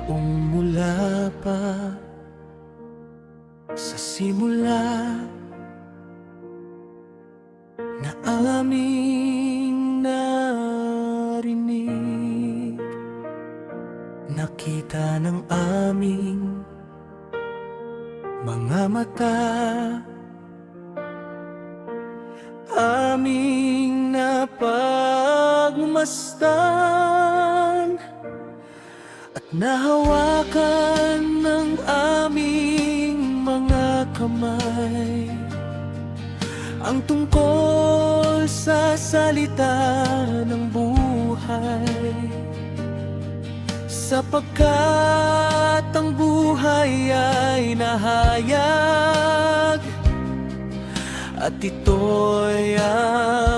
Noong mula pa sa simula na aming narinig, nakita ng aming mga mata, aming napagmasdan at nahawakan ng aming mga kamay ang tungkol sa salita ng buhay, sapagkat ang buhay ay nahayag at ito'y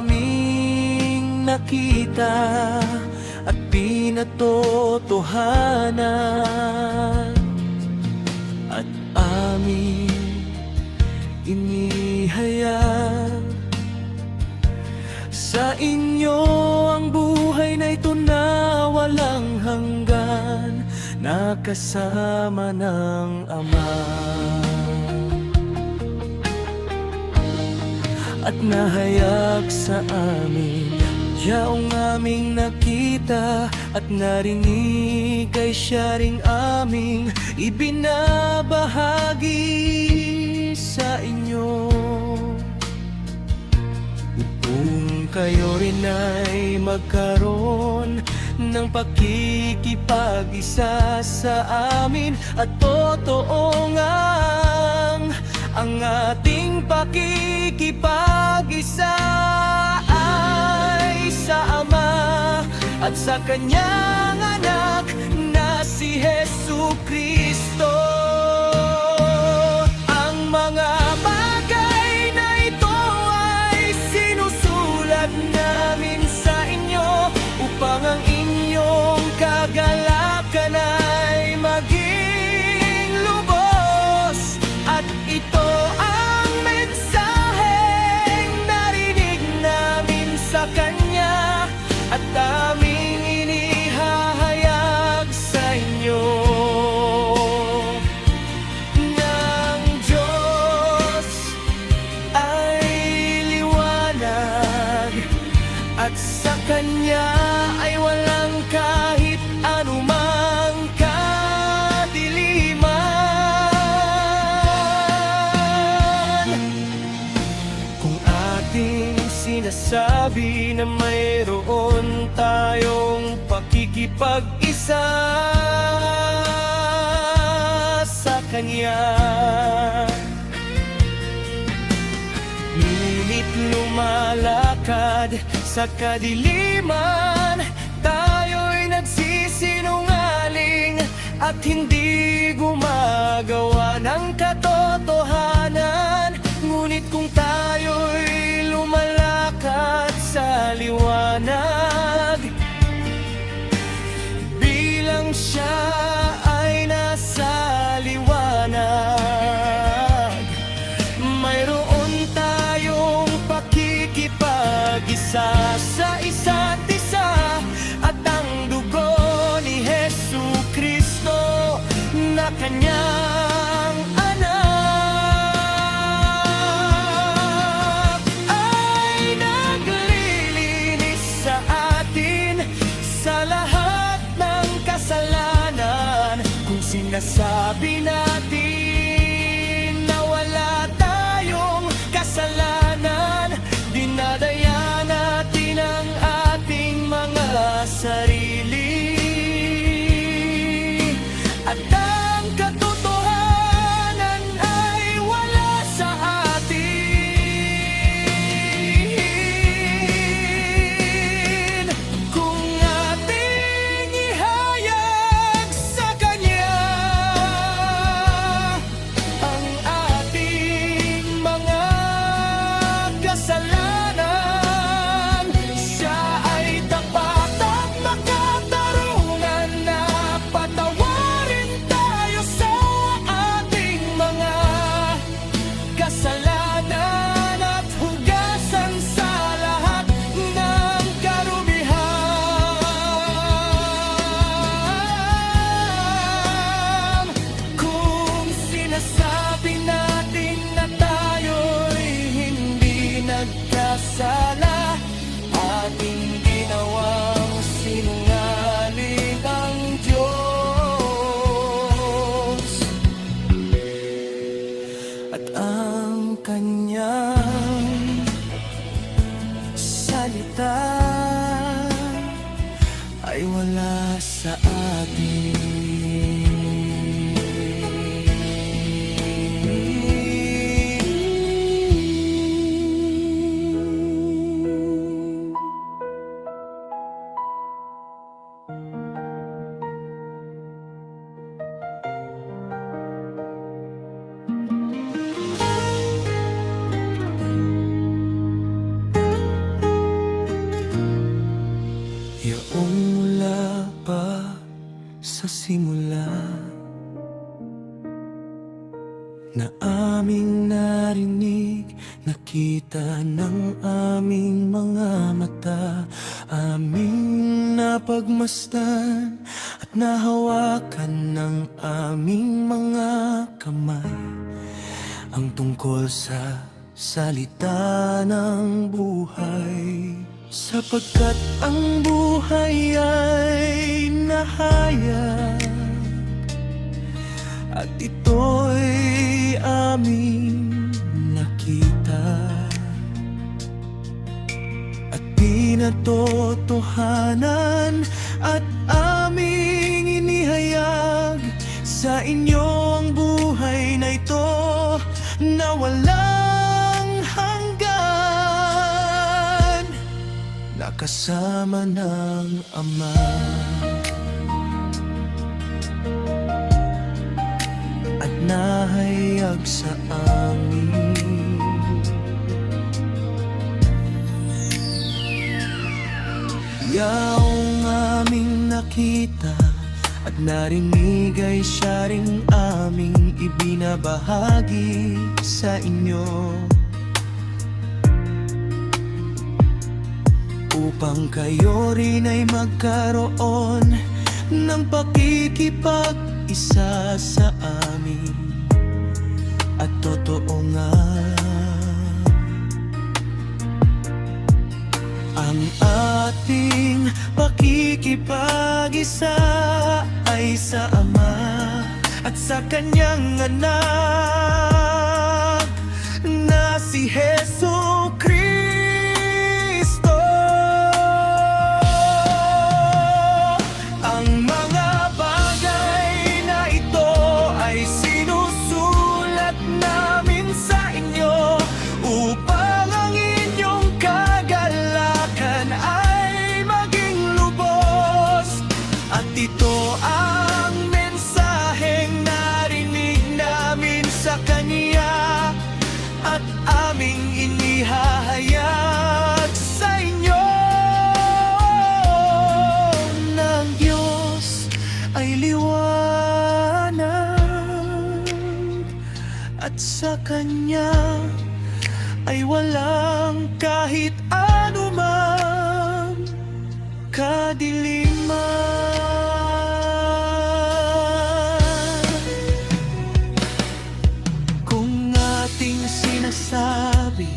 aming nakita at pinatotohanan at aming inihayag sa inyo ang buhay na ito na walang hanggan, na kasama ng Ama at nahayag sa amin. Yaong aming nakita at narinig ay siya ring aming ibinabahagi sa inyo, upang kayo rin ay magkaroon ng pakikipag-isa sa amin. At totoo ngang ang ating pakikipag-isa ay sa Ama at sa Kanyang anak na si Jesucristo. Ang mga bagay na ito ay sinusulat namin sa inyo upang ang inyong kagalakan ay maging lubos. At ito ang mensaheng narinig namin sa Kanya at aming inihahayag sa inyo. Ng Diyos ay liwanag at sa Kanya ay walang kahit anumang kadiliman. Kung ating sinasabi na mayroon tayong pakikipag-isa sa Kanya, ngunit lumalakad sa kadiliman, tayo'y nagsisinungaling at hindi gumagawa ng katotohanan. Ngunit kung tayo'y lumalakad sa liwanag, bilang siya ay nasa liwanag, mayroon tayong pakikipag-isa sa isa't isa. At ang dugo ni Jesucristo na Kanyang anak ay naglilinis sa atin sa lahat ng kasalanan. Kung sinasabi natin na wala tayong kasalanan, dinadaya natin ang ating mga sarili. At ang katotohanan ay wala sa atin. Kung ating ihayag sa Kanya wala sa atin. Yaong mula pa sa simula na aming narinig, nakita ng aming mga mata, aming napagmasdan at nahawakan ng aming mga kamay ang tungkol sa salita ng buhay. Sapagkat ang buhay ay nahayag at ito'y aming nakita at pinatotohanan at aming inihayag sa inyo ang buhay na ito na walang hanggan, nakasama ng Ama. At nahayag sa amin. Yaong aming nakita at narinig ay siya ring aming ibinabahagi sa inyo, upang kayo rin ay magkaroon ng pakikipag-isa sa amin. At totoo nga, ang ating pakikipag-isa ay sa Ama at sa Kanyang Anak na si Heso Kristo. Ang mga bagay na ito ay sinusulat namin sa inyo upang ang inyong kagalakan ay maging lubos. At ito ang mensaheng narinig namin sa Kanya at aming inihahayag sa inyo. Ng Diyos ay liwanag at sa Kanya ay walang kahit anumang kadiliman. Kung ating sinasabi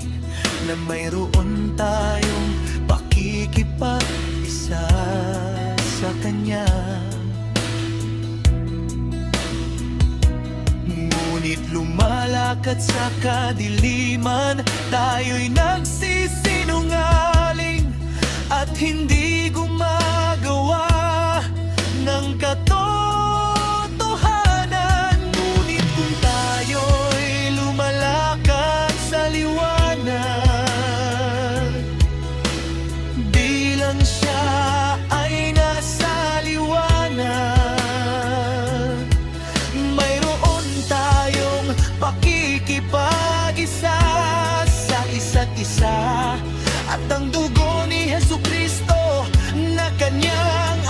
na mayroon tayong pakikipag-isa sa Kanya, ngunit lumalakad sa kadiliman, tayo'y nagsisinungaling at hindi gumagawa ng katotohanan. Ngunit kung tayo'y lumalakad sa liwanag, bilang Siya ay nasa liwanag, mayroon tayong pakikipag-isa sa isa't isa. At ang dugo ni Jesucristo na Kanyang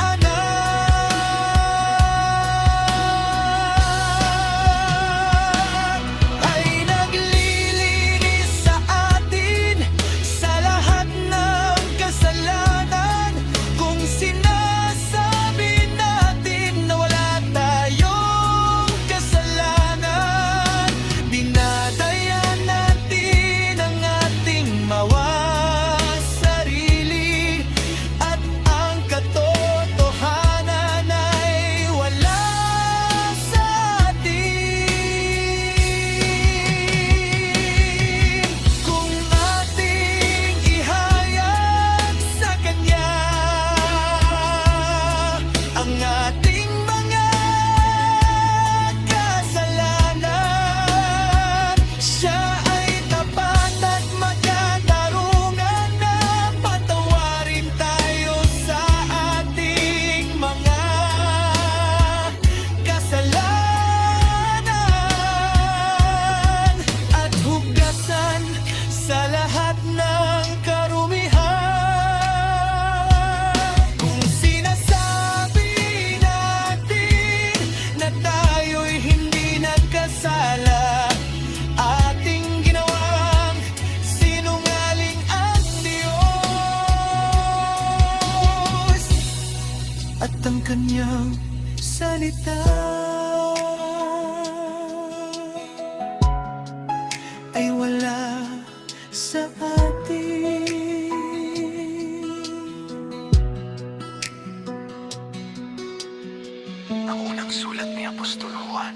kanyang salita ay wala sa atin. Ang unang sulat ni Apostol Juan,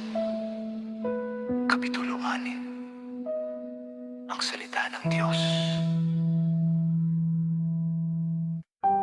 Kapitulo 6. Ang salita ng Diyos.